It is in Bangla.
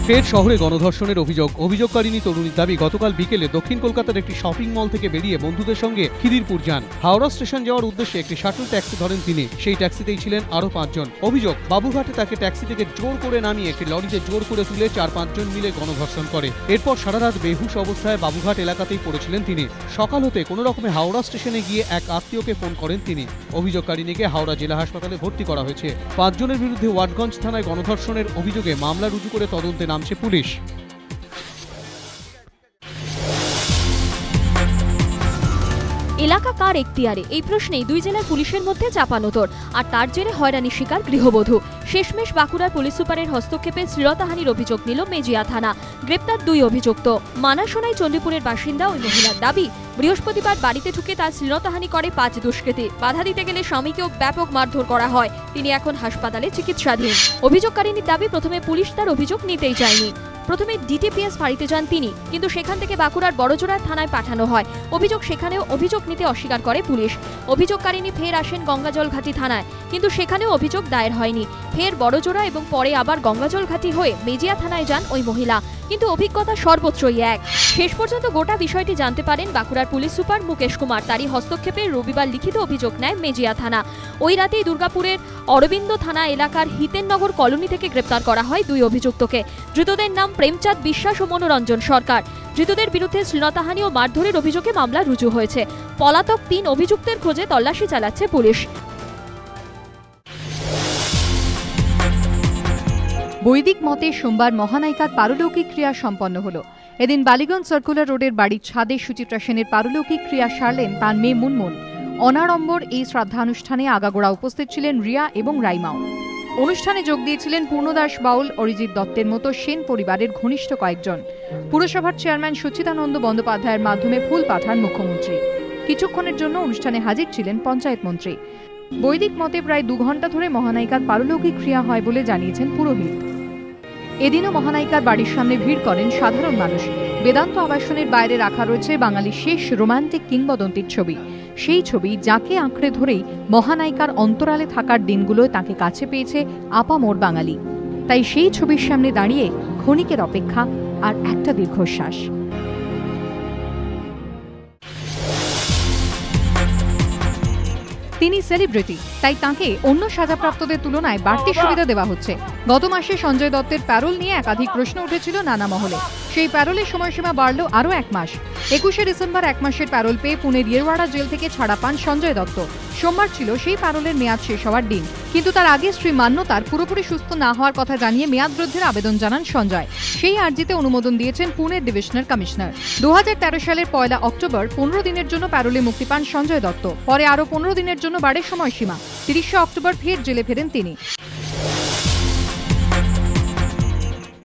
ফের শহরে গণধর্ষণের অভিযোগকারিনী তরুণীর দাবি গতকাল বিকেলে দক্ষিণ কলকাতার একটি শপিং মল থেকে বেরিয়ে বন্ধুদের সঙ্গে খিদিরপুর যান। হাওড়া স্টেশন যাওয়ার উদ্দেশ্যে একটি শাটল ট্যাক্সি ধরেন তিনি। সেই ট্যাক্সিতেই ছিলেন আরো 5 জন। অভিযোগ, বাবুঘাটে তাকে ট্যাক্সি থেকে জোর করে নামিয়ে একটি লরিতে জোর করে তুলে 4-5 জন মিলে গণধর্ষণ করে। এরপর সারা রাত বেহুশ অবস্থায় বাবুঘাট এলাকাতেই পড়েছিলেন তিনি। সকাল হতে কোনো রকমে হাওড়া স্টেশনে গিয়ে এক আত্মীয়কে ফোন করেন তিনি। অভিযোগকারিনীকে হাওড়া জেলা হাসপাতালে ভর্তি করা হয়েছে। 5 জনের বিরুদ্ধে ওয়াটগঞ্জ থানায় গণধর্ষণের অভিযোগে মামলা রুজু করে তদন্তে নামছে পুলিশ। এলাকা কার এখতিয়ারে, এই প্রশ্নেই দুই জেলার পুলিশের মধ্যে চাপানোতর। আর তার জেরে হয়রানির শিকার গৃহবধূ। শেষমেশ বাঁকুড়ার পুলিশ সুপারের হস্তক্ষেপে শ্লীলতাহানির অভিযোগ নিল মেজিয়া থানা। গ্রেপ্তার 2 অভিযুক্ত। মানাশোনায় চণ্ডীপুরের বাসিন্দা ওই মহিলার দাবি, বৃহস্পতিবার বাড়িতে ঢুকে তার শ্লীলতাহানি করে 5 দুষ্কৃতী। বাধা দিতে গেলে স্বামীকেও ব্যাপক মারধর করা হয়। তিনি এখন হাসপাতালে চিকিৎসাধীন। অভিযোগকারিনীর দাবি, প্রথমে পুলিশ তার অভিযোগ নিতেই চায়নি। প্রথমে ডিটিপিএস ফাঁড়িতে যান তিনি, কিন্তু সেখান থেকে বাঁকুড়ার বড়জোড়ার থানায় পাঠানো হয়। সেখানেও অভিযোগ নিতে অস্বীকার করে পুলিশ। অভিযোগকারিনী ফের আসেন গঙ্গাজলঘাটি থানায়, কিন্তু সেখানেও অভিযোগ দায়ের হয়নি। ফের বড়জোড়া এবং পরে আবার গঙ্গাজলঘাটি হয়ে মেজিয়া থানায় যান ওই মহিলা, কিন্তু অভিজ্ঞতা সর্বত্রই এক। শেষ পর্যন্ত গোটা বিষয়টি জানতে পারেন বাঁকুড়ার পুলিশ সুপার মুকেশ কুমার। তারই হস্তক্ষেপে রবিবার লিখিত অভিযোগ নেয় মেজিয়া থানা। ওই রাতেই দুর্গাপুরের অরবিন্দ থানা এলাকার হিতেননগর কলোনি থেকে গ্রেপ্তার করা হয় 2 অভিযুক্তকে। ধৃতদের নাম প্রেমচাঁদ বিশ্বাস ও মনোরঞ্জন সরকার। ধৃতদের বিরুদ্ধে শ্লীলতাহানি ও মারধরের অভিযোগে মামলা রুজু হয়েছে। পলাতক 3 অভিযুক্তের খোঁজে তল্লাশি চালাচ্ছে পুলিশ। বৈদিক মতে সোমবার মহানায়িকার পারলৌকিক ক্রিয়া সম্পন্ন হল। এদিন বালিগঞ্জ সার্কুলার রোডের বাড়ির ছাদে সুচিত্রা সেনের পারলৌকিক ক্রিয়া সারলেন তার মেয়ে মুনমুন। অনাড়ম্বর এই শ্রাদ্ধানুষ্ঠানে আগাগোড়া উপস্থিত ছিলেন রিয়া এবং রাইমাও। অনুষ্ঠানে যোগ দিয়েছিলেন পূর্ণদাস বাউল, অরিজিৎ দত্তের মতো সেন পরিবারের ঘনিষ্ঠ কয়েকজন। পুরসভার চেয়ারম্যান সুচিতানন্দ বন্দ্যোপাধ্যায়ের মাধ্যমে ফুল পাঠান মুখ্যমন্ত্রী। কিছুক্ষণের জন্য অনুষ্ঠানে হাজির ছিলেন পঞ্চায়েত মন্ত্রী। বৈদিক মতে প্রায় 2 ঘণ্টা ধরে মহানায়িকার পারলৌকিক ক্রিয়া হয় বলে জানিয়েছেন পুরোহিত। এদিনও মহানায়িকার বাড়ির সামনে ভিড় করেন সাধারণ মানুষ। বেদান্ত আবাসনের বাইরে রাখা রয়েছে বাঙালির শেষ রোমান্টিক কিংবদন্তির ছবি। সেই ছবি যাকে আঁকড়ে ধরেই মহানায়িকার অন্তরালে থাকার দিনগুলোয় তাকে কাছে পেয়েছে আপামর বাঙালি। তাই সেই ছবির সামনে দাঁড়িয়ে ক্ষণিকের অপেক্ষা আর একটা দীর্ঘশ্বাস। তিনি সেলিব্রিটি, তাই তাঁকে অন্য সাজাপ্রাপ্তদের তুলনায় বাড়তি সুবিধা দেওয়া হচ্ছে। গত মাসে সঞ্জয় দত্তের প্যারোল নিয়ে একাধিক প্রশ্ন উঠেছিল নানা মহলে। সেই প্যারোলের সময়সীমা বাড়ল আরও 1 মাস। 21শে ডিসেম্বর 1 মাসের প্যারোল পেয়ে পুনের ইয়েরওয়াড়া জেল থেকে ছাড়া পান সঞ্জয় দত্ত। সোমবার ছিল সেই প্যারোলের মেয়াদ শেষ হওয়ার দিন, কিন্তু তার আগে স্ত্রী মান্যতার পুরোপুরি সুস্থ না হওয়ার কথা জানিয়ে মেয়াদ বৃদ্ধির আবেদন জানান সঞ্জয়। সেই আর্জিতে অনুমোদন দিয়েছেন পুনের ডিভিশনাল কমিশনার। 2013 সালের 1 অক্টোবর 15 দিনের জন্য প্যারোলে মুক্তি পান সঞ্জয় দত্ত। পরে আরও 15 দিনের জন্য বাড়ে সময়সীমা। 30শে অক্টোবর ফের জেলে ফেরেন তিনি।